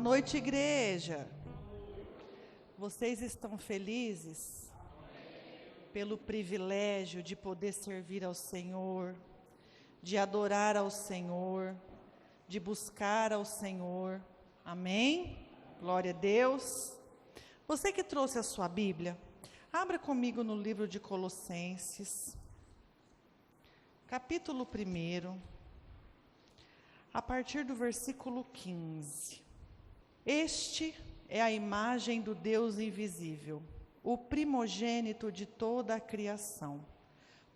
noite, igreja. Vocês estão felizes pelo privilégio de poder servir ao Senhor, de adorar ao Senhor, de buscar ao Senhor. Amém? Glória a Deus. Você que trouxe a sua Bíblia, abra comigo no livro de Colossenses, capítulo 1, a partir do versículo 15. Este é a imagem do Deus invisível, o primogênito de toda a criação,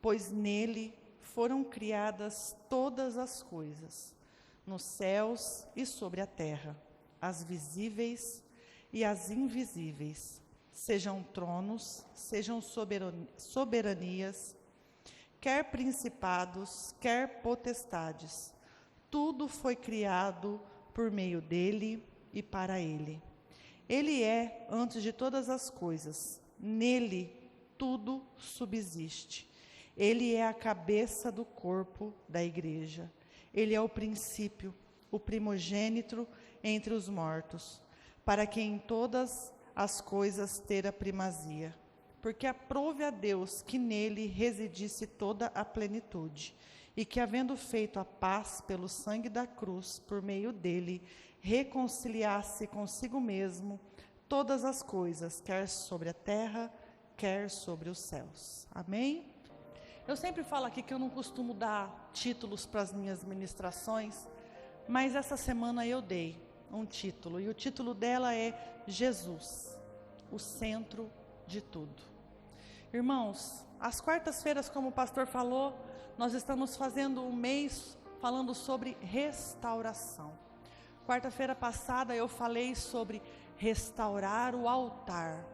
pois nele foram criadas todas as coisas, nos céus e sobre a terra, as visíveis e as invisíveis, sejam tronos, sejam soberanias, quer principados, quer potestades, tudo foi criado por meio dele e para ele. Ele é antes de todas as coisas, nele tudo subsiste. Ele é a cabeça do corpo da igreja. Ele é o princípio, o primogênito entre os mortos, para que em todas as coisas ter a primazia. Porque aprove a Deus que nele residisse toda a plenitude, e que, havendo feito a paz pelo sangue da cruz, por meio dele, reconciliasse consigo mesmo todas as coisas, quer sobre a terra, quer sobre os céus. Amém? Eu sempre falo aqui que eu não costumo dar títulos para as minhas ministrações, mas essa semana eu dei um título, e o título dela é Jesus, o centro de tudo. Irmãos, às quartas-feiras, como o pastor falou, nós estamos fazendo um mês falando sobre restauração. Quarta-feira passada eu falei sobre restaurar o altar.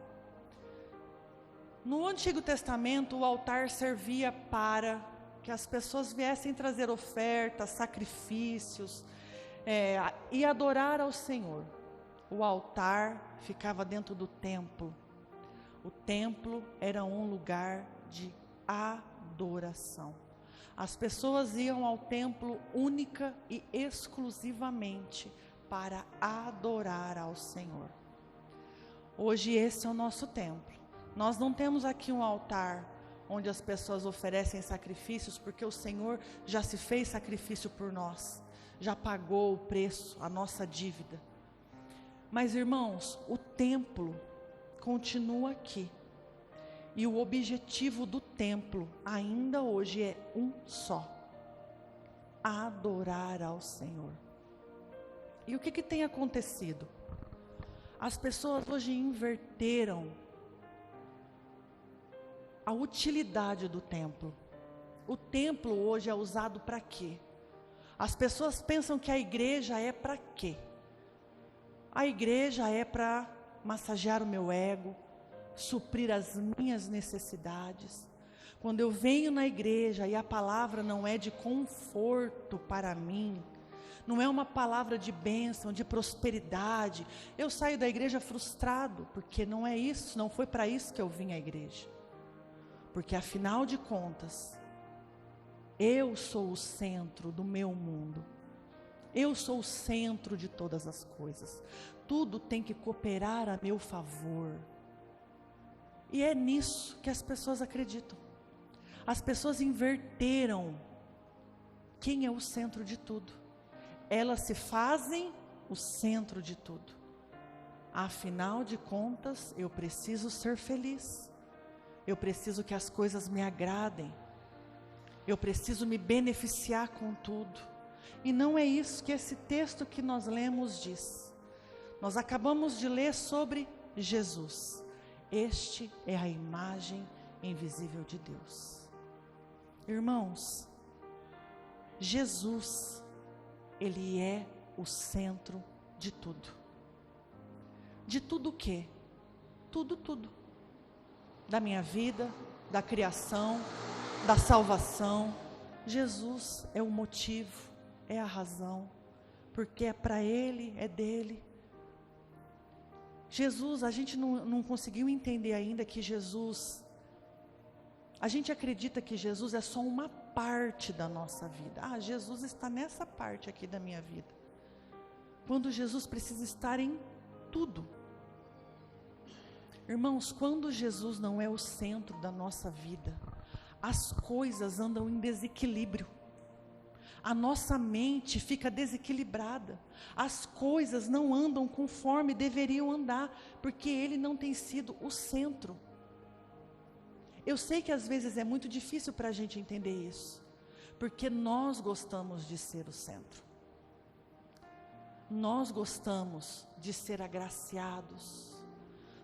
No Antigo Testamento, o altar servia para que as pessoas viessem trazer ofertas, sacrifícios, e adorar ao Senhor. O altar ficava dentro do templo. O templo era um lugar de adoração. As pessoas iam ao templo única e exclusivamente para adorar ao Senhor. Hoje esse é o nosso templo. Nós não temos aqui um altar onde as pessoas oferecem sacrifícios, porque o Senhor já se fez sacrifício por nós, já pagou o preço, a nossa dívida. Mas, irmãos, o templo continua aqui. E o objetivo do templo ainda hoje é um só: adorar ao Senhor. E o que tem acontecido? As pessoas hoje inverteram a utilidade do templo. O templo hoje é usado para quê? As pessoas pensam que a igreja é para quê? A igreja é para massagear o meu ego, suprir as minhas necessidades. Quando eu venho na igreja e a palavra não é de conforto para mim, não é uma palavra de bênção, de prosperidade, eu saio da igreja frustrado, porque não é isso, não foi para isso que eu vim à igreja. Porque afinal de contas, eu sou o centro do meu mundo. Eu sou o centro de todas as coisas. Tudo tem que cooperar a meu favor. E é nisso que as pessoas acreditam. As pessoas inverteram quem é o centro de tudo. Elas se fazem o centro de tudo. Afinal de contas, eu preciso ser feliz. Eu preciso que as coisas me agradem. Eu preciso me beneficiar com tudo. E não é isso que esse texto que nós lemos diz. Nós acabamos de ler sobre Jesus. Este é a imagem invisível de Deus. Irmãos, Jesus, Ele é o centro de tudo. De tudo o quê? Tudo. Da minha vida, da criação, da salvação. Jesus é o motivo, é a razão, porque é para Ele, é dele. Jesus, a gente não conseguiu entender ainda que Jesus, a gente acredita que Jesus é só uma parte da nossa vida. Jesus está nessa parte aqui da minha vida. quando Jesus precisa estar em tudo. Irmãos, quando Jesus não é o centro da nossa vida, as coisas andam em desequilíbrio. A nossa mente fica desequilibrada. As coisas não andam conforme deveriam andar, porque Ele não tem sido o centro. Eu sei que às vezes é muito difícil para a gente entender isso, porque nós gostamos de ser o centro. Nós gostamos de ser agraciados.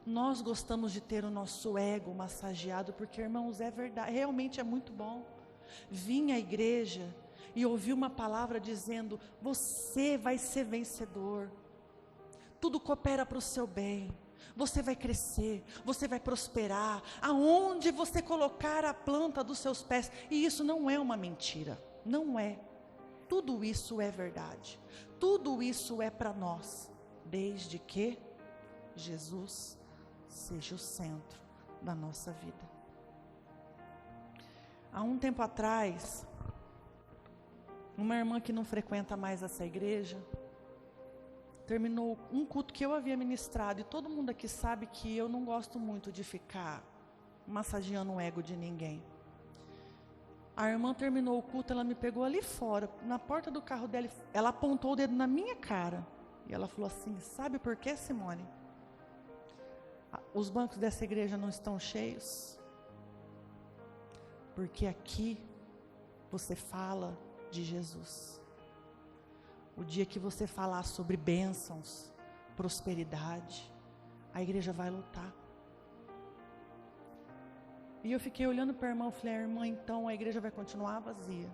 Nós gostamos de ter o nosso ego massageado, porque, irmãos, é verdade, realmente é muito bom vir à igreja e ouvir uma palavra dizendo: você vai ser vencedor, tudo coopera para o seu bem, você vai crescer, você vai prosperar, aonde você colocar a planta dos seus pés. E isso não é uma mentira, não é. Tudo isso é verdade, tudo isso é para nós, desde que Jesus seja o centro da nossa vida. Há um tempo atrás, uma irmã que não frequenta mais essa igreja, terminou um culto que eu havia ministrado, e todo mundo aqui sabe que eu não gosto muito de ficar massageando o ego de ninguém. A irmã terminou o culto, ela me pegou ali fora, na porta do carro dela, ela apontou o dedo na minha cara, e ela falou assim: sabe por quê, Simone? Os bancos dessa igreja não estão cheios, porque aqui você fala de Jesus. O dia que você falar sobre bênçãos, prosperidade, a igreja vai lotar. E eu fiquei olhando para a irmã, eu falei: irmã, então a igreja vai continuar vazia,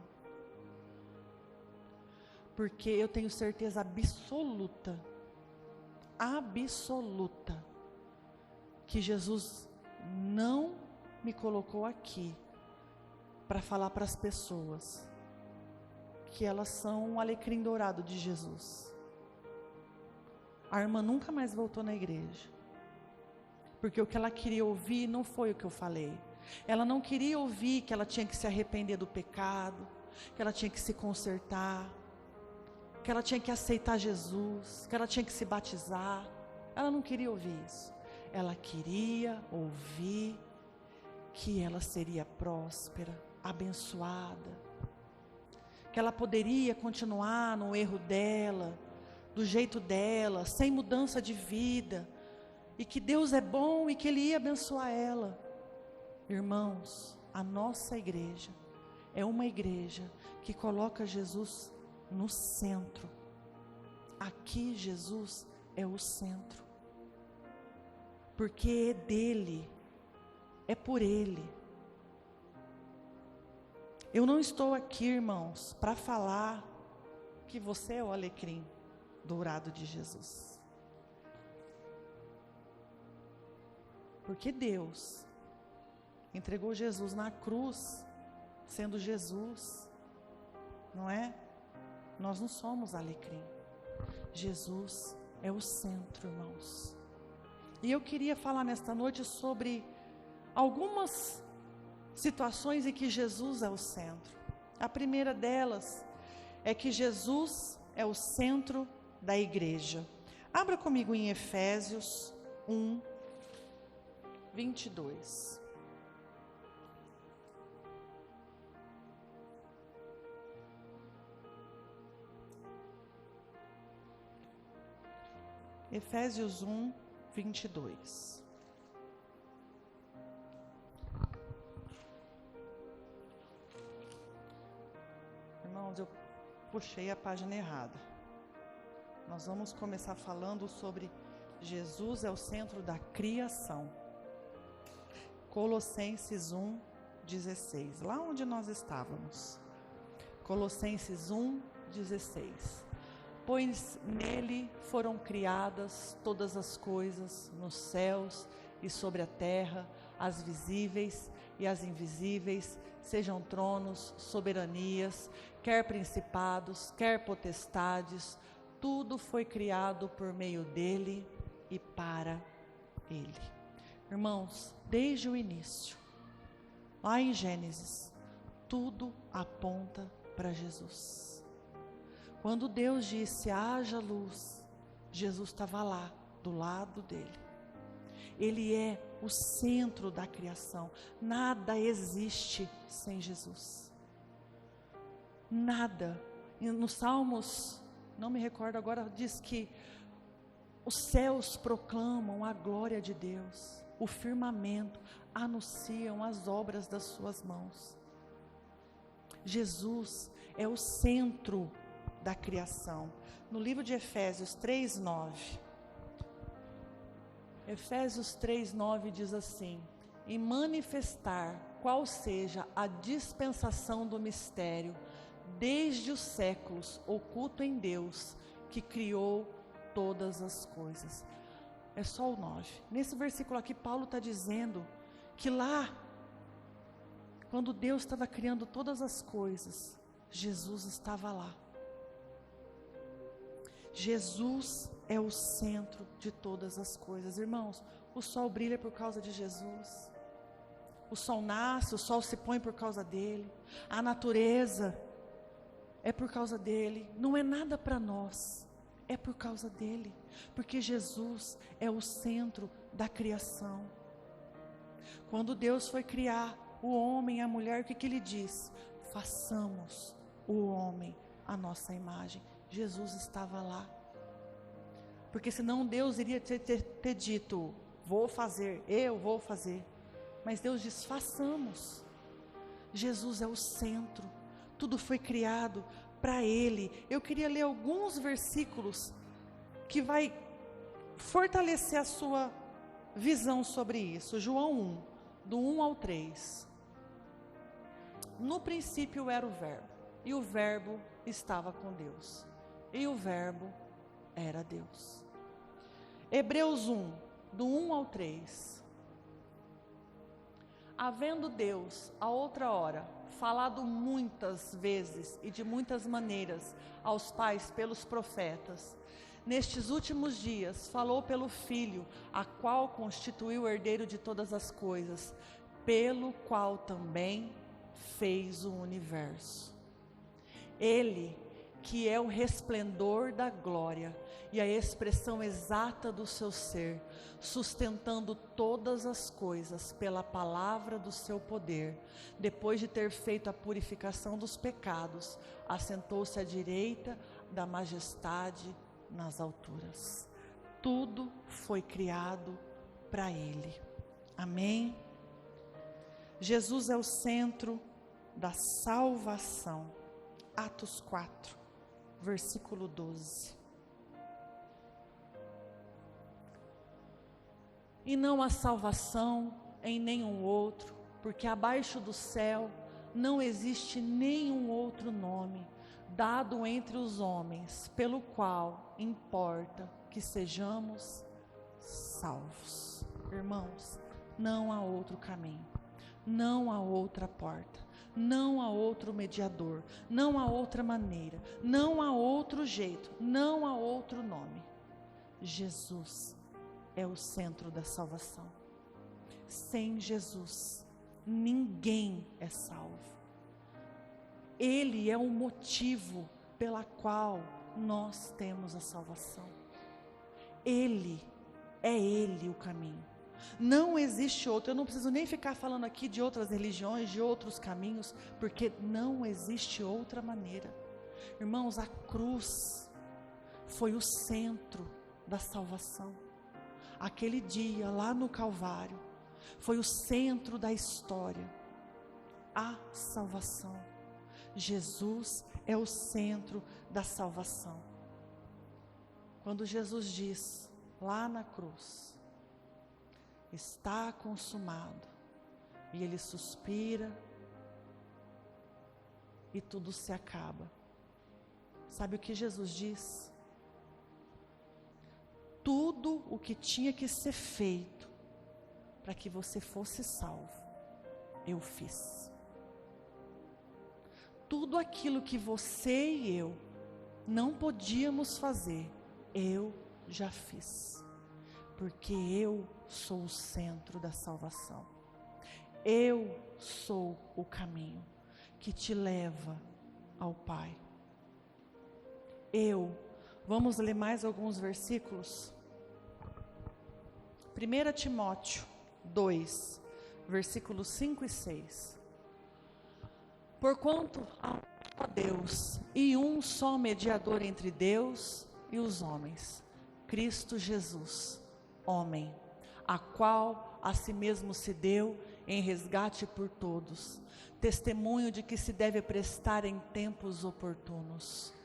porque eu tenho certeza absoluta, que Jesus não me colocou aqui para falar para as pessoas que elas são um alecrim dourado de Jesus. A irmã nunca mais voltou na igreja, porque o que ela queria ouvir não foi o que eu falei. Ela não queria ouvir que ela tinha que se arrepender do pecado, que ela tinha que se consertar, que ela tinha que aceitar Jesus, que ela tinha que se batizar. Ela não queria ouvir isso. Ela queria ouvir que ela seria próspera, abençoada, que ela poderia continuar no erro dela, do jeito dela, sem mudança de vida, e que Deus é bom e que Ele ia abençoar ela. Irmãos, a nossa igreja é uma igreja que coloca Jesus no centro. Aqui Jesus é o centro, porque é dele, é por Ele. Eu não estou aqui, irmãos, para falar que você é o alecrim dourado de Jesus, porque Deus entregou Jesus na cruz, sendo Jesus, não é? Nós não somos alecrim, Jesus é o centro, irmãos. E eu queria falar nesta noite sobre algumas situações em que Jesus é o centro. A primeira delas é que Jesus é o centro da igreja. Abra comigo em Efésios 1, 22. Efésios 1, 22. Irmãos, eu puxei a página errada. Nós vamos começar falando sobre Jesus é o centro da criação. Colossenses 1, 16. Lá onde nós estávamos. Colossenses 1, 16. Pois nele foram criadas todas as coisas, nos céus e sobre a terra, as visíveis e as invisíveis, sejam tronos, soberanias, quer principados, quer potestades, tudo foi criado por meio dele e para ele. Irmãos, desde o início, lá em Gênesis, tudo aponta para Jesus. Quando Deus disse: haja luz, Jesus estava lá, do lado dele. Ele é o centro da criação. Nada existe sem Jesus. Nada. E nos Salmos, não me recordo agora, diz que os céus proclamam a glória de Deus. O firmamento anunciam as obras das suas mãos. Jesus é o centro da criação. No livro de Efésios 3:9. Efésios 3:9 diz assim: e manifestar qual seja a dispensação do mistério, desde os séculos, oculto em Deus, que criou todas as coisas. É só o 9. Nesse versículo aqui, Paulo está dizendo que lá, quando Deus estava criando todas as coisas, Jesus estava lá. Jesus é o centro de todas as coisas. Irmãos, o sol brilha por causa de Jesus. O sol nasce, o sol se põe por causa dele. A natureza é por causa dele. Não é nada para nós, é por causa dele. Porque Jesus é o centro da criação. Quando Deus foi criar o homem e a mulher, o que ele disse? Façamos o homem à nossa imagem. Jesus estava lá. Porque senão Deus iria ter dito, vou fazer, eu vou fazer. Mas Deus diz, façamos. Jesus é o centro. Tudo foi criado para Ele. Eu queria ler alguns versículos que vai fortalecer a sua visão sobre isso. João 1, do 1 ao 3. No princípio era o Verbo, e o Verbo estava com Deus, e o Verbo era Deus. Hebreus 1, do 1 ao 3. Havendo Deus, a outra hora, falado muitas vezes e de muitas maneiras aos pais pelos profetas, nestes últimos dias falou pelo Filho, a qual constituiu o herdeiro de todas as coisas, pelo qual também fez o universo. Ele, que é o resplendor da glória e a expressão exata do seu ser, sustentando todas as coisas pela palavra do seu poder, depois de ter feito a purificação dos pecados, assentou-se à direita da majestade nas alturas. Tudo foi criado para Ele. Amém? Jesus é o centro da salvação. Atos 4, versículo 12. E não há salvação em nenhum outro, porque abaixo do céu não existe nenhum outro nome dado entre os homens, pelo qual importa que sejamos salvos. Irmãos, não há outro caminho, não há outra porta, não há outro mediador, não há outra maneira, não há outro jeito, não há outro nome. Jesus é o centro da salvação. Sem Jesus, ninguém é salvo. Ele é o motivo pela qual nós temos a salvação. Ele o caminho. Não existe outro. Eu não preciso nem ficar falando aqui de outras religiões, de outros caminhos, porque não existe outra maneira. Irmãos, a cruz foi o centro da salvação. Aquele dia lá no Calvário foi o centro da história. A salvação. Jesus é o centro da salvação. Quando Jesus diz lá na cruz, está consumado, e ele suspira e tudo se acaba. Sabe o que Jesus diz? Tudo o que tinha que ser feito para que você fosse salvo, eu fiz. Tudo aquilo que você e eu não podíamos fazer, eu já fiz. Porque eu sou o centro da salvação. Eu sou o caminho que te leva ao Pai. Eu Vamos ler mais alguns versículos? 1 Timóteo 2, versículos 5 e 6. Porquanto há um só Deus e um só mediador entre Deus e os homens, Cristo Jesus, homem, a qual a si mesmo se deu em resgate por todos, testemunho de que se deve prestar em tempos oportunos.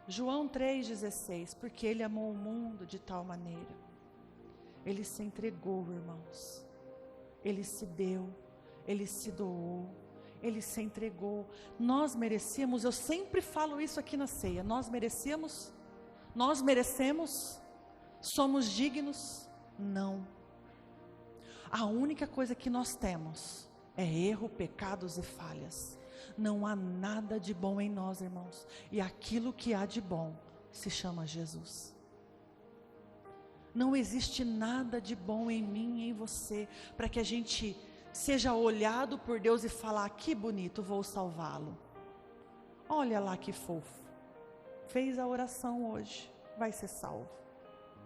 João 3,16, porque Ele amou o mundo de tal maneira, Ele se entregou, irmãos, Ele se deu, Ele se doou, Ele se entregou. Nós merecíamos, eu sempre falo isso aqui na ceia, nós merecemos, somos dignos? Não. A única coisa que nós temos é erro, pecados e falhas. Não há nada de bom em nós, irmãos. E aquilo que há de bom se chama Jesus. Não existe nada de bom em mim e em você, para que a gente seja olhado por Deus e falar, que bonito, vou salvá-lo. Olha lá que fofo. Fez a oração hoje, vai ser salvo.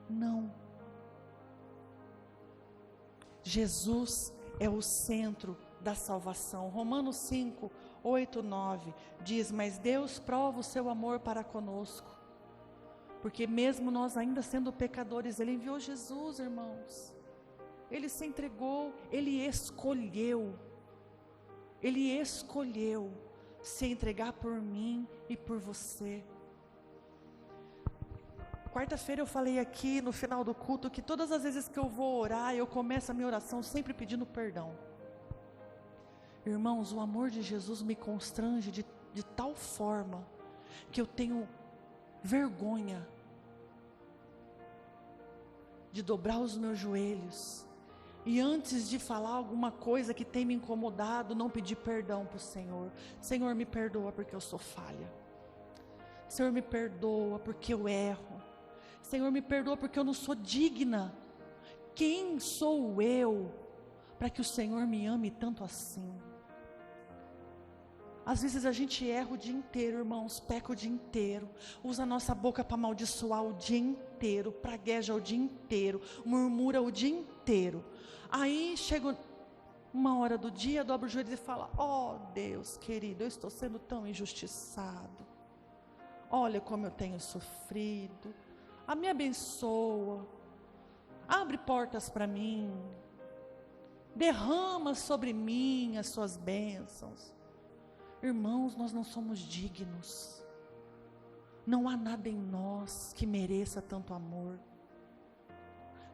Não. Jesus é o centro da salvação. Romanos 5, 8, 9 diz, mas Deus prova o seu amor para conosco, porque mesmo nós ainda sendo pecadores, Ele enviou Jesus, irmãos. Ele se entregou, Ele escolheu se entregar por mim e por você. Quarta-feira eu falei aqui no final do culto que todas as vezes que eu vou orar, eu começo a minha oração sempre pedindo perdão. Irmãos, o amor de Jesus me constrange de tal forma que eu tenho vergonha de dobrar os meus joelhos e antes de falar alguma coisa que tem me incomodado, não pedir perdão para o Senhor. Senhor, me perdoa porque eu sou falha. Senhor, me perdoa porque eu erro. Senhor, me perdoa porque eu não sou digna. Quem sou eu para que o Senhor me ame tanto assim? Às vezes a gente erra o dia inteiro, irmãos, peca o dia inteiro, usa a nossa boca para amaldiçoar o dia inteiro, pragueja o dia inteiro, murmura o dia inteiro. Aí chega uma hora do dia, dobra o joelho e fala, ó Deus querido, eu estou sendo tão injustiçado. Olha como eu tenho sofrido. Me abençoa, abre portas para mim, derrama sobre mim as suas bênçãos. Irmãos, nós não somos dignos, não há nada em nós que mereça tanto amor.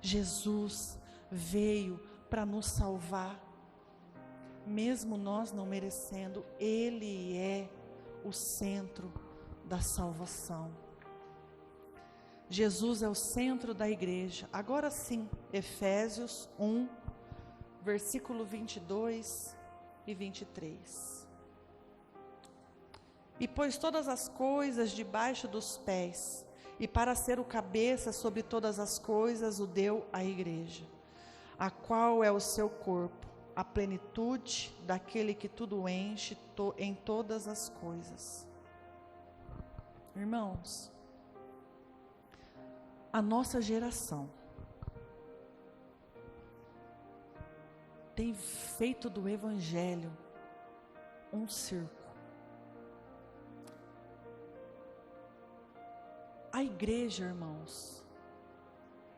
Jesus veio para nos salvar, mesmo nós não merecendo. Ele é o centro da salvação. Jesus é o centro da igreja. Agora sim, Efésios 1, versículo 22 e 23. E pôs todas as coisas debaixo dos pés, e para ser o cabeça sobre todas as coisas, o deu à igreja, a qual é o seu corpo, a plenitude daquele que tudo enche em todas as coisas. Irmãos, a nossa geração tem feito do evangelho um circo. A igreja, irmãos,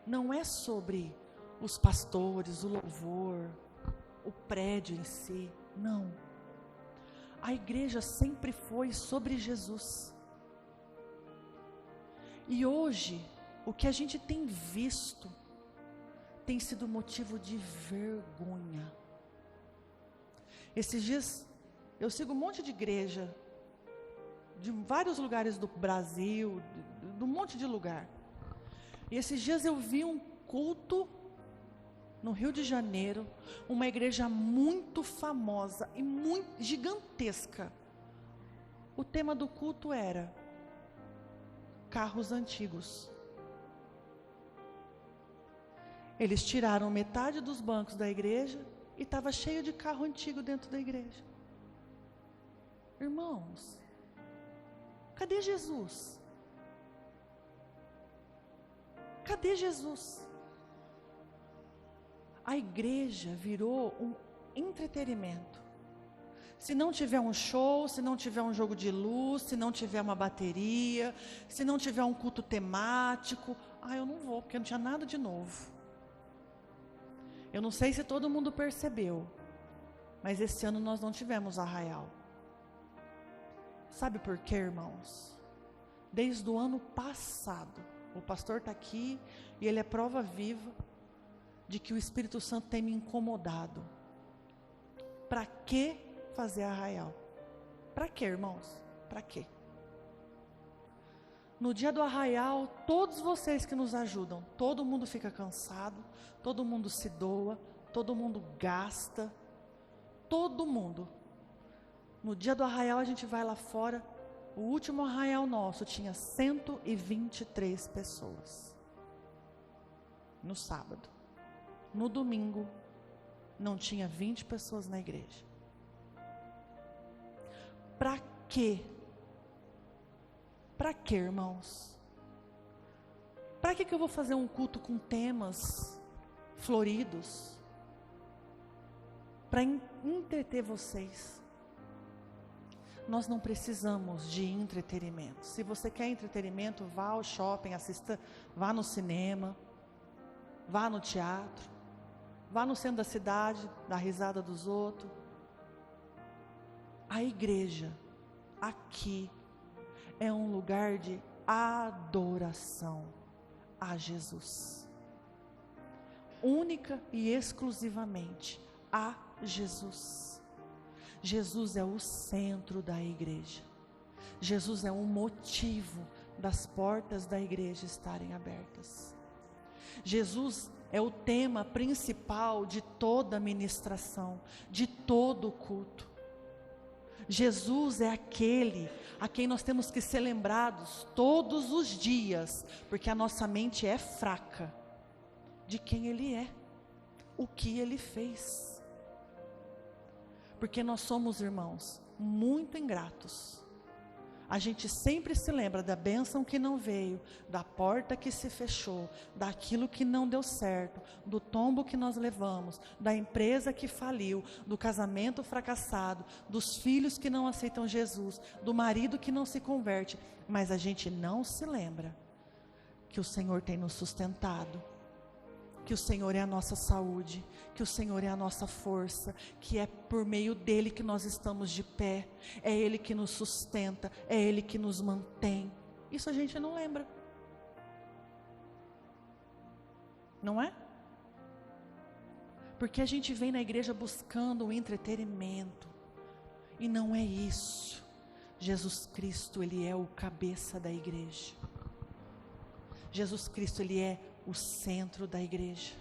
não é sobre os pastores, o louvor, o prédio em si, não. A igreja sempre foi sobre Jesus. E hoje, o que a gente tem visto tem sido motivo de vergonha. Esses dias, eu sigo um monte de igreja, de vários lugares do Brasil, de um monte de lugar. E esses dias eu vi um culto no Rio de Janeiro, uma igreja muito famosa e muito gigantesca. O tema do culto era carros antigos. Eles tiraram metade dos bancos da igreja e estava cheio de carro antigo dentro da igreja. Irmãos, Cadê Jesus? Cadê Jesus? A igreja virou um entretenimento. Se não tiver um show, se não tiver um jogo de luz, se não tiver uma bateria, se não tiver um culto temático, eu não vou, porque não tinha nada de novo. Eu não sei se todo mundo percebeu, mas esse ano nós não tivemos arraial. Sabe por quê, irmãos? Desde o ano passado, o pastor está aqui e ele é prova viva de que o Espírito Santo tem me incomodado. Para que fazer arraial? Para que, irmãos? Para quê? No dia do arraial, todos vocês que nos ajudam, todo mundo fica cansado, todo mundo se doa, todo mundo gasta, todo mundo. No dia do arraial a gente vai lá fora, o último arraial nosso tinha 123 pessoas. No sábado. No domingo, não tinha 20 pessoas na igreja. Para quê? Para quê, irmãos? Para que eu vou fazer um culto com temas floridos? Para entreter vocês. Nós não precisamos de entretenimento. Se você quer entretenimento, vá ao shopping, assista, vá no cinema, vá no teatro, vá no centro da cidade, dá risada dos outros. A igreja aqui é um lugar de adoração a Jesus. Única e exclusivamente a Jesus. Jesus é o centro da igreja. Jesus é o motivo das portas da igreja estarem abertas. Jesus é o tema principal de toda a ministração, de todo o culto. Jesus é aquele a quem nós temos que ser lembrados todos os dias, porque a nossa mente é fraca, de quem Ele é, o que Ele fez. Porque nós somos, irmãos, muito ingratos. A gente sempre se lembra da bênção que não veio, da porta que se fechou, daquilo que não deu certo, do tombo que nós levamos, da empresa que faliu, do casamento fracassado, dos filhos que não aceitam Jesus, do marido que não se converte. Mas a gente não se lembra que o Senhor tem nos sustentado, que o Senhor é a nossa saúde, que o Senhor é a nossa força, que é por meio dEle que nós estamos de pé, é Ele que nos sustenta, é Ele que nos mantém. Isso a gente não lembra, não é? Porque a gente vem na igreja buscando o entretenimento, e não é isso. Jesus Cristo, Ele é o cabeça da igreja. Jesus Cristo, Ele é o centro da igreja.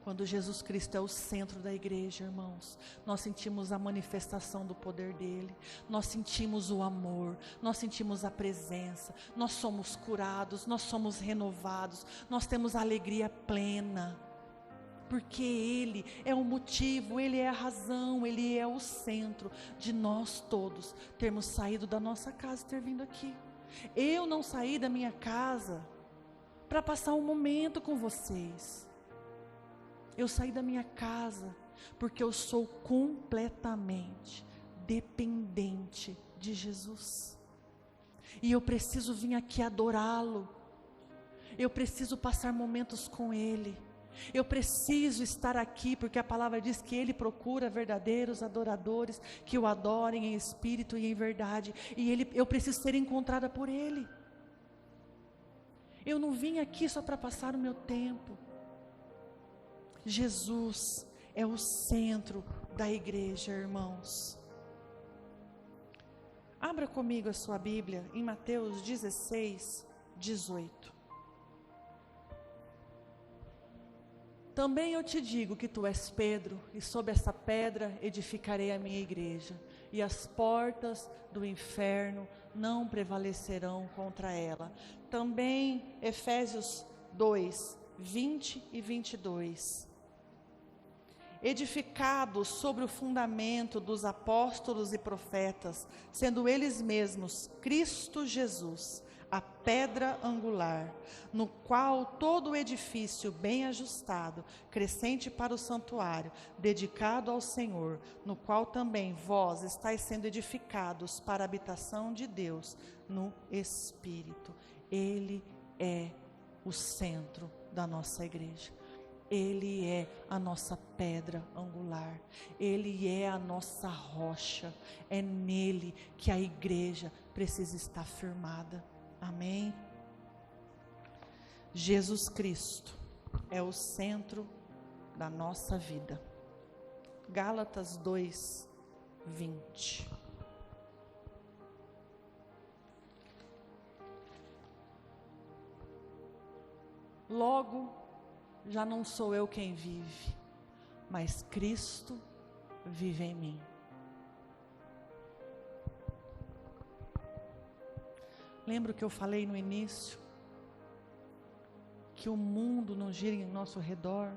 Quando Jesus Cristo é o centro da igreja, irmãos, nós sentimos a manifestação do poder dEle, nós sentimos o amor, nós sentimos a presença, nós somos curados, nós somos renovados, nós temos a alegria plena, porque Ele é o motivo, Ele é a razão, Ele é o centro de nós todos termos saído da nossa casa e ter vindo aqui. Eu não saí da minha casa para passar um momento com vocês. Eu saí da minha casa porque eu sou completamente dependente de Jesus. E eu preciso vir aqui adorá-lo. Eu preciso passar momentos com Ele. Eu preciso estar aqui porque a palavra diz que Ele procura verdadeiros adoradores que o adorem em espírito e em verdade. E eu preciso ser encontrada por Ele. Eu não vim aqui só para passar o meu tempo. Jesus é o centro da igreja, irmãos. Abra comigo a sua Bíblia em Mateus 16, 18. Também eu te digo que tu és Pedro, e sobre essa pedra edificarei a minha igreja, e as portas do inferno não prevalecerão contra ela. Também Efésios 2, 20 e 22. edificados sobre o fundamento dos apóstolos e profetas, sendo eles mesmos Cristo Jesus, a pedra angular, no qual todo o edifício bem ajustado, crescente para o santuário, dedicado ao Senhor, no qual também vós estáis sendo edificados para a habitação de Deus no Espírito. Ele é o centro da nossa igreja. Ele é a nossa pedra angular, Ele é a nossa rocha, é nele que a igreja precisa estar firmada, amém? Jesus Cristo é o centro da nossa vida. Gálatas 2:20. Logo, já não sou eu quem vive, mas Cristo vive em mim. Lembra que eu falei no início? Que o mundo não gira em nosso redor,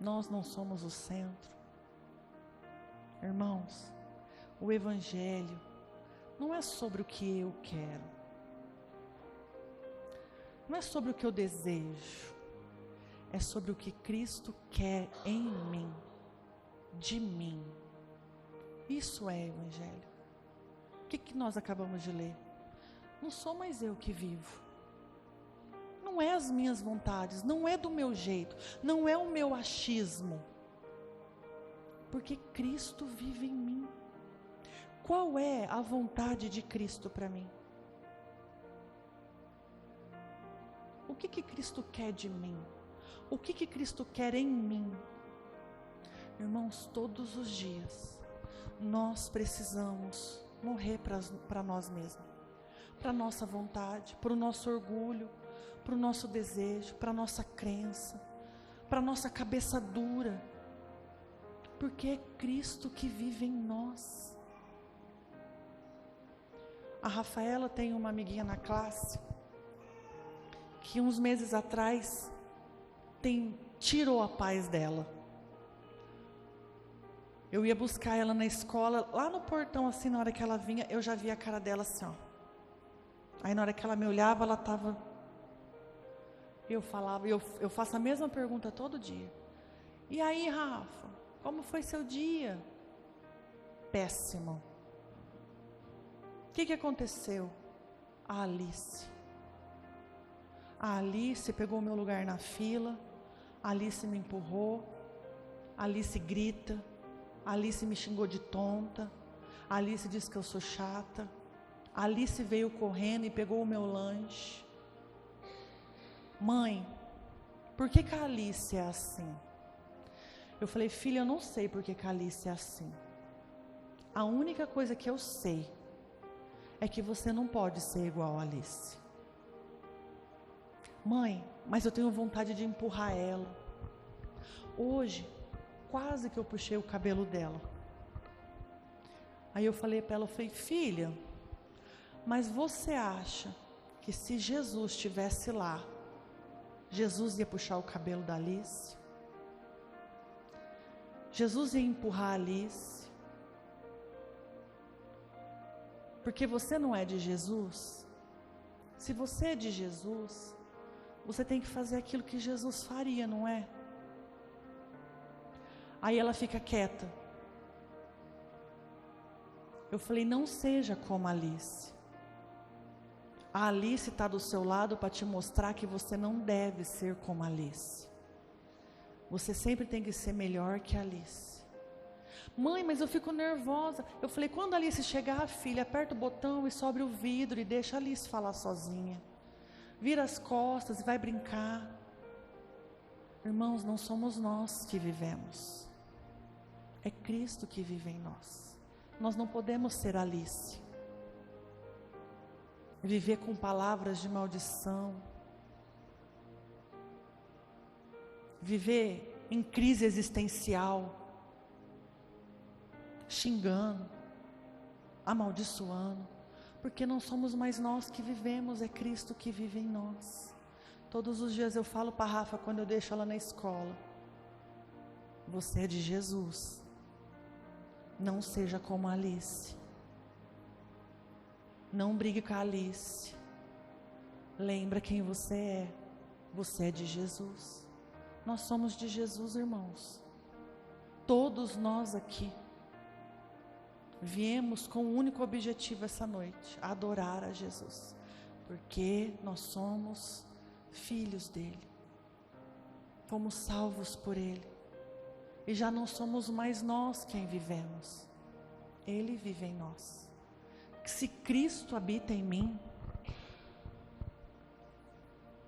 nós não somos o centro. Irmãos, o Evangelho não é sobre o que eu quero, não é sobre o que eu desejo, é sobre o que Cristo quer em mim, de mim. Isso é Evangelho. O que nós acabamos de ler? Não sou mais eu que vivo. Não é as minhas vontades, não é do meu jeito, não é o meu achismo. Porque Cristo vive em mim. Qual é a vontade de Cristo para mim? O que Cristo quer de mim? O que Cristo quer em mim? Irmãos, todos os dias, nós precisamos morrer para nós mesmos, para a nossa vontade, para o nosso orgulho, para o nosso desejo, para a nossa crença, para a nossa cabeça dura, porque é Cristo que vive em nós. A Rafaela tem uma amiguinha na classe, que uns meses atrás, tirou a paz dela. Eu ia buscar ela na escola, lá no portão assim, na hora que ela vinha, eu já via a cara dela assim, ó. Aí na hora que ela me olhava, ela estava... Eu falava, eu faço a mesma pergunta todo dia. E aí, Rafa, como foi seu dia? Péssimo. O que aconteceu? A Alice pegou o meu lugar na fila, a Alice me empurrou, a Alice grita, a Alice me xingou de tonta, a Alice disse que eu sou chata, a Alice veio correndo e pegou o meu lanche. Mãe, por que a Alice é assim? Eu falei, filha, eu não sei por que a Alice é assim. A única coisa que eu sei é que você não pode ser igual a Alice. Mãe, mas eu tenho vontade de empurrar ela. Hoje, quase que eu puxei o cabelo dela. Aí eu falei para ela, filha, mas você acha que se Jesus estivesse lá, Jesus ia puxar o cabelo da Alice? Jesus ia empurrar a Alice? Porque você não é de Jesus? Se você é de Jesus, você tem que fazer aquilo que Jesus faria, não é? Aí ela fica quieta. Eu falei, não seja como a Alice. A Alice está do seu lado para te mostrar que você não deve ser como a Alice. Você sempre tem que ser melhor que a Alice. Mãe, mas eu fico nervosa. Eu falei, quando a Alice chegar, filha, aperta o botão e sobe o vidro e deixa a Alice falar sozinha. Vira as costas e vai brincar. Irmãos, não somos nós que vivemos. É Cristo que vive em nós. Nós não podemos ser Alice. Viver com palavras de maldição. Viver em crise existencial. Xingando. Amaldiçoando. Porque não somos mais nós que vivemos, é Cristo que vive em nós. Todos os dias eu falo para a Rafa, quando eu deixo ela na escola. você é de Jesus. Não seja como a Alice. Não brigue com a Alice. Lembra quem você é. Você é de Jesus. Nós somos de Jesus, irmãos. Todos nós aqui viemos com um único objetivo essa noite: adorar a Jesus, porque nós somos filhos dele, fomos salvos por ele, e já não somos mais nós quem vivemos, ele vive em nós. Se Cristo habita em mim,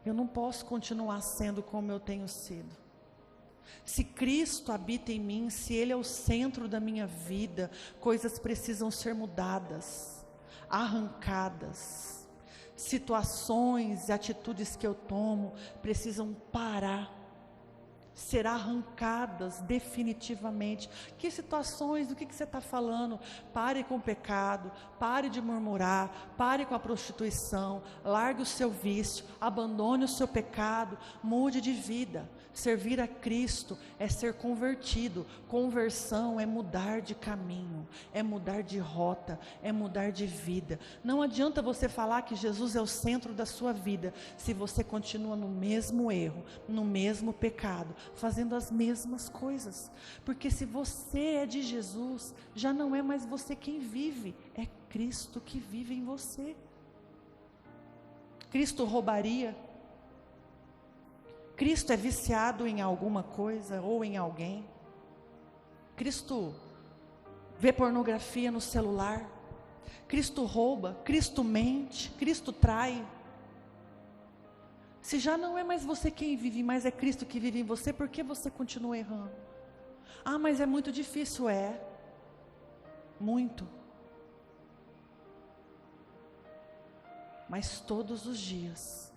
eu não posso continuar sendo como eu tenho sido. Se Cristo habita em mim, se Ele é o centro da minha vida, coisas precisam ser mudadas, arrancadas. Situações e atitudes que eu tomo precisam parar, ser arrancadas definitivamente. Que situações? Do que você está falando? Pare com o pecado, pare de murmurar, pare com a prostituição, largue o seu vício, abandone o seu pecado, mude de vida. Servir a Cristo é ser convertido. Conversão é mudar de caminho, é mudar de rota, é mudar de vida. Não adianta você falar que Jesus é o centro da sua vida, se você continua no mesmo erro, no mesmo pecado, fazendo as mesmas coisas. Porque se você é de Jesus, já não é mais você quem vive, é Cristo que vive em você. Cristo roubaria? Cristo é viciado em alguma coisa ou em alguém? Cristo vê pornografia no celular? Cristo rouba? Cristo mente? Cristo trai? Se já não é mais você quem vive, mas é Cristo que vive em você, por que você continua errando? Ah, mas é muito difícil. É muito. Mas todos os dias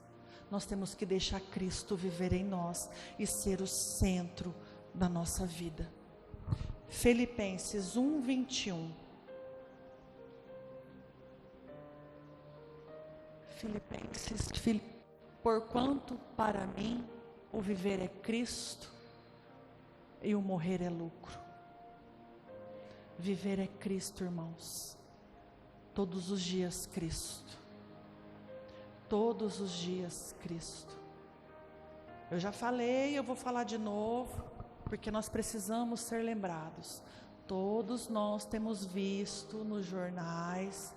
nós temos que deixar Cristo viver em nós e ser o centro da nossa vida. Filipenses 1:21. Porquanto para mim o viver é Cristo e o morrer é lucro. Viver é Cristo, irmãos. Todos os dias Cristo. Todos os dias Cristo. Eu já falei, eu vou falar de novo, porque nós precisamos ser lembrados. Todos nós temos visto nos jornais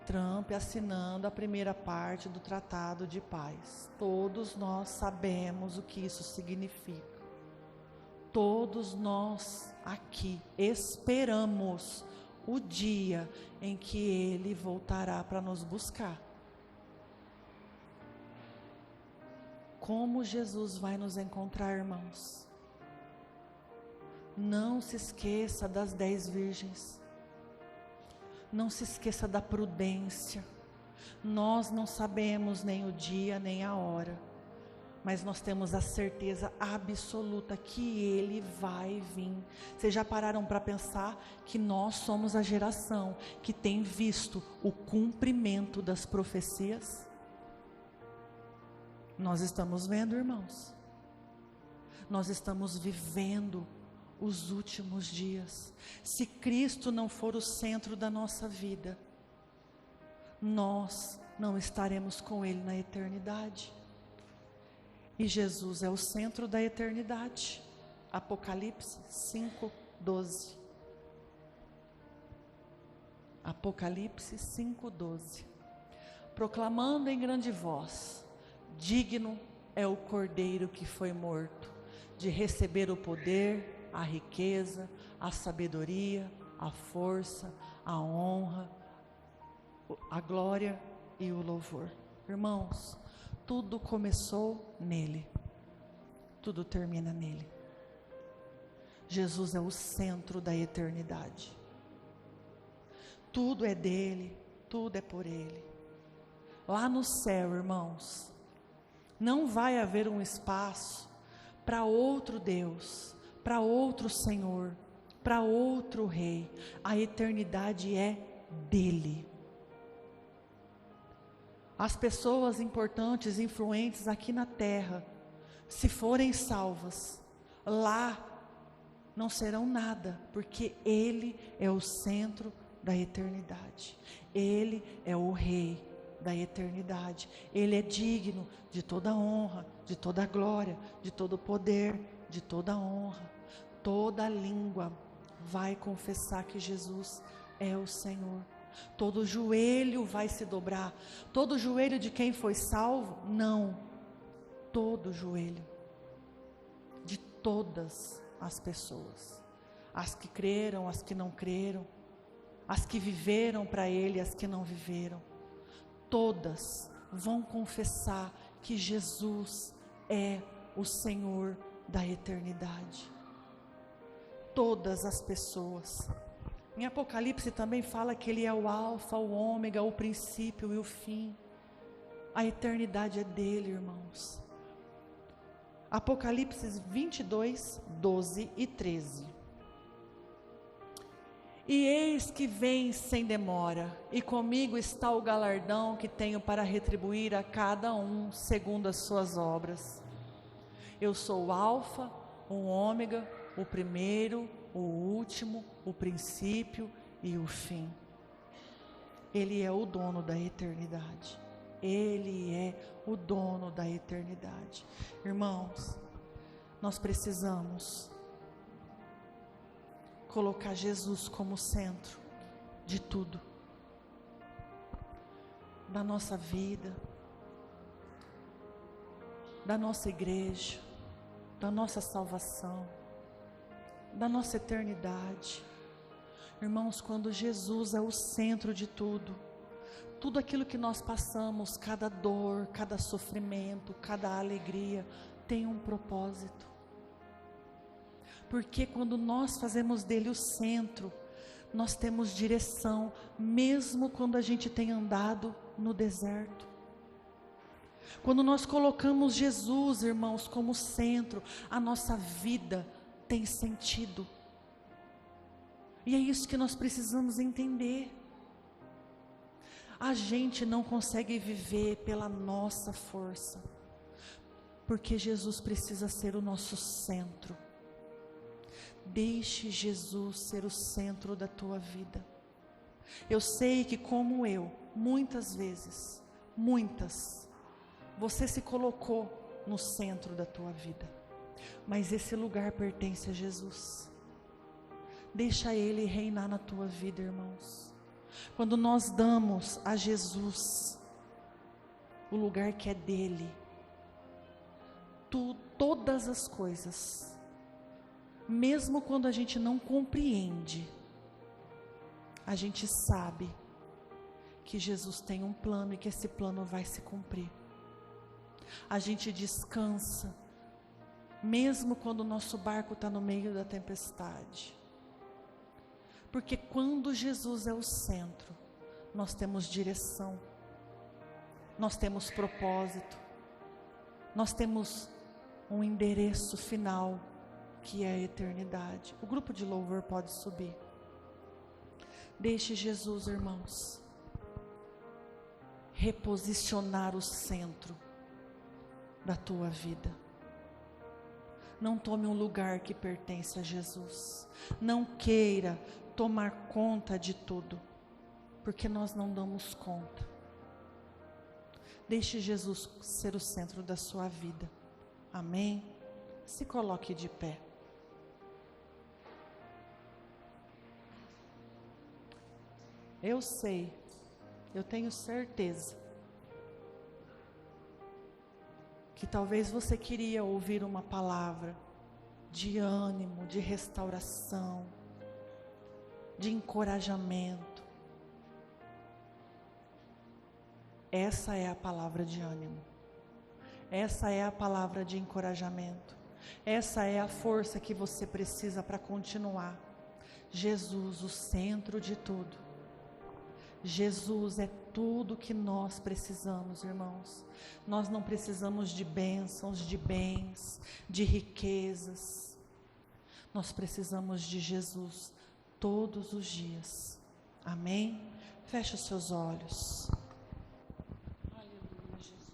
Trump assinando a primeira parte do Tratado de Paz. Todos nós sabemos o que isso significa. Todos nós aqui esperamos o dia em que Ele voltará para nos buscar. Como Jesus vai nos encontrar, irmãos? Não se esqueça das 10 virgens. Não se esqueça da prudência. Nós não sabemos nem o dia nem a hora, mas nós temos a certeza absoluta que Ele vai vir. Vocês já pararam para pensar que nós somos a geração que tem visto o cumprimento das profecias? Nós estamos vendo, irmãos. Nós estamos vivendo os últimos dias. Se Cristo não for o centro da nossa vida, nós não estaremos com Ele na eternidade. E Jesus é o centro da eternidade. Apocalipse 5:12. Apocalipse 5:12. Proclamando em grande voz: digno é o Cordeiro que foi morto, de receber o poder, a riqueza, a sabedoria, a força, a honra, a glória e o louvor. Irmãos, tudo começou nele, tudo termina nele. Jesus é o centro da eternidade. Tudo é dele, tudo é por ele. Lá no céu, irmãos, não vai haver um espaço para outro Deus, para outro Senhor, para outro Rei. A eternidade é dele. As pessoas importantes, influentes aqui na terra, se forem salvas, lá não serão nada, porque Ele é o centro da eternidade. Ele é o Rei da eternidade. Ele é digno de toda honra, de toda glória, de todo poder, de toda honra. Toda língua vai confessar que Jesus é o Senhor. Todo joelho vai se dobrar. Todo joelho de quem foi salvo? Não. Todo joelho. De todas as pessoas. As que creram, as que não creram. As que viveram para Ele, as que não viveram. Todas vão confessar que Jesus é o Senhor da eternidade. Todas as pessoas. Em Apocalipse também fala que Ele é o alfa, o ômega, o princípio e o fim. A eternidade é dele, irmãos. Apocalipse 22, 12 e 13. E eis que vem sem demora, e comigo está o galardão que tenho para retribuir a cada um segundo as suas obras. Eu sou o alfa, o ômega, o primeiro, o último, o princípio e o fim. Ele é o dono da eternidade. Ele é o dono da eternidade. Irmãos, nós precisamos colocar Jesus como centro de tudo. Da nossa vida, da nossa igreja, da nossa salvação, da nossa eternidade. Irmãos, quando Jesus é o centro de tudo, tudo aquilo que nós passamos, cada dor, cada sofrimento, cada alegria, tem um propósito. Porque quando nós fazemos dele o centro, nós temos direção, mesmo quando a gente tem andado no deserto. Quando nós colocamos Jesus, irmãos, como centro, a nossa vida tem sentido. E é isso que nós precisamos entender. A gente não consegue viver pela nossa força, porque Jesus precisa ser o nosso centro. Deixe Jesus ser o centro da tua vida. Eu sei que como eu, muitas vezes, você se colocou no centro da tua vida. Mas esse lugar pertence a Jesus. Deixa Ele reinar na tua vida, irmãos. Quando nós damos a Jesus o lugar que é dele, todas as coisas, mesmo quando a gente não compreende, a gente sabe que Jesus tem um plano e que esse plano vai se cumprir. A gente descansa, mesmo quando o nosso barco está no meio da tempestade. Porque quando Jesus é o centro, nós temos direção, nós temos propósito, nós temos um endereço final, que é a eternidade. O grupo de louvor pode subir. Deixe Jesus, irmãos, reposicionar o centro da tua vida. Não tome um lugar que pertence a Jesus. Não queira tomar conta de tudo, porque nós não damos conta. Deixe Jesus ser o centro da sua vida. Amém? Se coloque de pé. Eu sei, eu tenho certeza que talvez você queria ouvir uma palavra de ânimo, de restauração, de encorajamento. Essa é a palavra de ânimo. Essa é a palavra de encorajamento. Essa é a força que você precisa para continuar. Jesus, o centro de tudo. Jesus é tudo que nós precisamos, irmãos. Nós não precisamos de bênçãos, de bens, de riquezas. Nós precisamos de Jesus todos os dias. Amém? Feche os seus olhos. Aleluia, Jesus.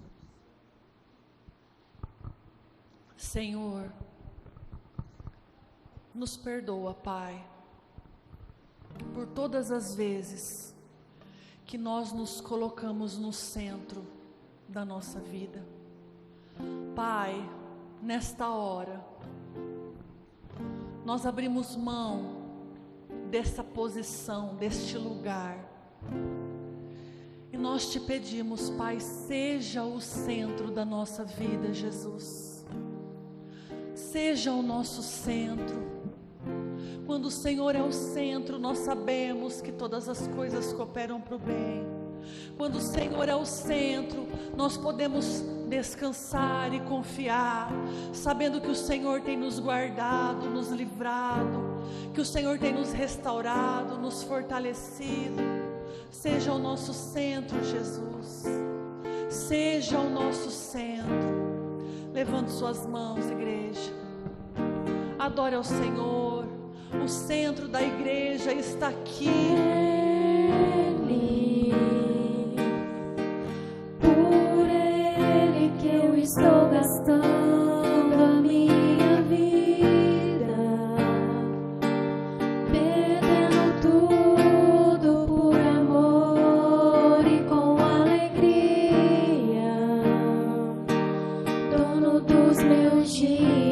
Senhor, Nos perdoa, Pai, por todas as vezes que nós nos colocamos no centro da nossa vida. Pai, nesta hora, nós abrimos mão dessa posição, deste lugar, e nós te pedimos, Pai, seja o centro da nossa vida, Jesus. Seja o nosso centro. Quando o Senhor é o centro, nós sabemos que todas as coisas cooperam para o bem. Quando o Senhor é o centro, nós podemos descansar e confiar, sabendo que o Senhor tem nos guardado, nos livrado, que o Senhor tem nos restaurado, nos fortalecido. Seja o nosso centro, Jesus. Seja o nosso centro. Levante suas mãos, igreja. Adore ao Senhor. O centro da igreja está aqui. Por Ele que eu estou gastando a minha vida, perdendo tudo por amor e com alegria, dono dos meus dias.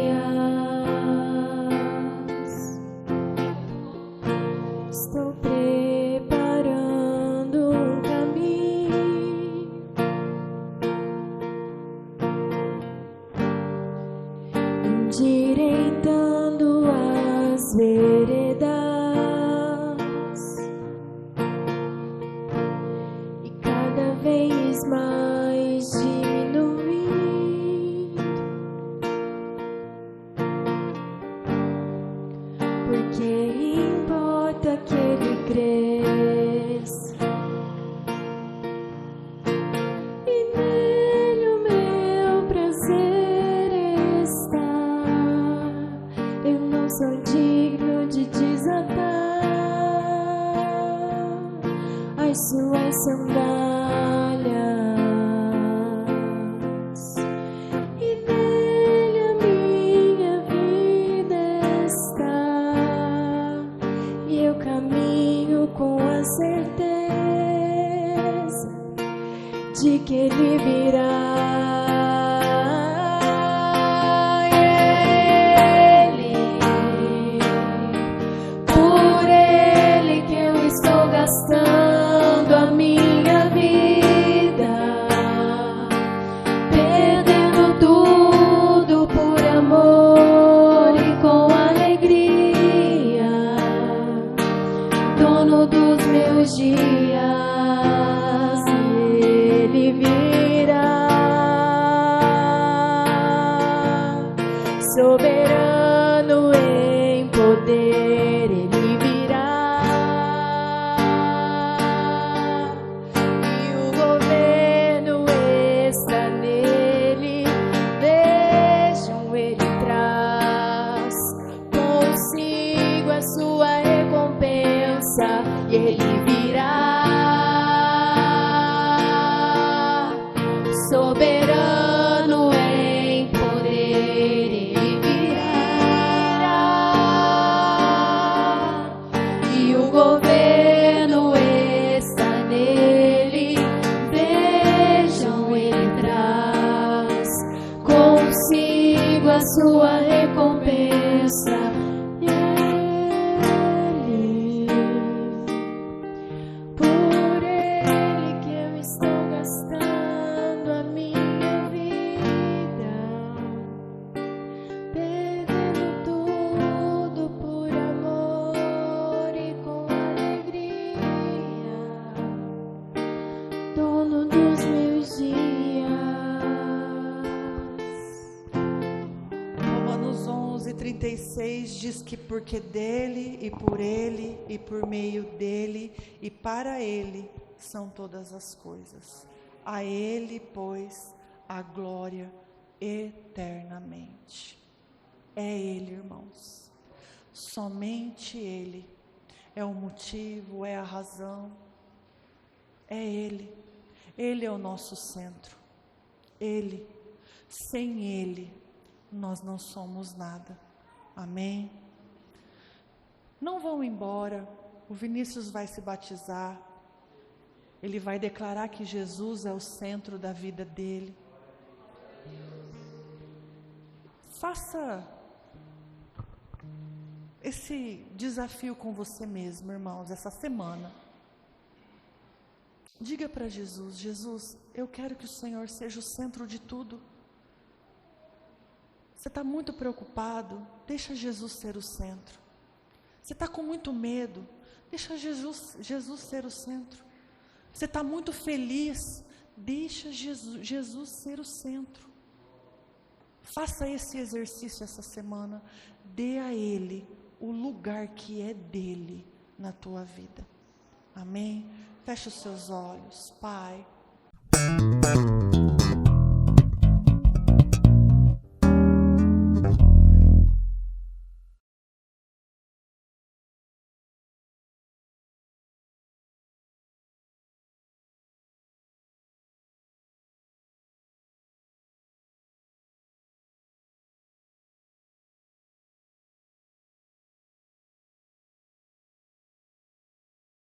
Estou preparando um caminho, endireitando as veredas, e cada vez mais diminuindo, porque importa que Ele cresça e nele o meu prazer está. Eu não sou digno de desatar as suas sandálias, e nele a minha vida está. E eu caminho com a certeza de que Ele virá. Por Ele que eu estou gastando a minha vida, perdendo tudo por amor e com alegria, dono dos meus dias. Ele virá, soberano em poder. Ele virá, e o governo está nele. Vejam, Ele traz consigo a sua recompensa. E Ele virá, soberano em poder. Ele virá, e o governo está nele. Vejam, Ele traz consigo a sua recompensa. Por Ele que eu estou gastando a minha vida, perdendo tudo por amor e com alegria, dono dos meus dias. Romanos 11:36 diz que porque dele e por ele e por meio dele e para ele são todas as coisas. A ele, pois, a glória eternamente. É ele, irmãos. Somente ele é o motivo, é a razão. É ele. Ele é o nosso centro. Ele. Sem ele, nós não somos nada. Amém? Não vão embora. O Vinícius vai se batizar. Ele vai declarar que Jesus é o centro da vida dele. Faça esse desafio com você mesmo, irmãos, essa semana. Diga para Jesus: Jesus, eu quero que o Senhor seja o centro de tudo. Você está muito preocupado? Deixa Jesus ser o centro. Você está com muito medo? Deixa Jesus ser o centro. Você está muito feliz? Deixa Jesus ser o centro. Faça esse exercício essa semana. Dê a Ele o lugar que é dele na tua vida. Amém? Feche os seus olhos, Pai.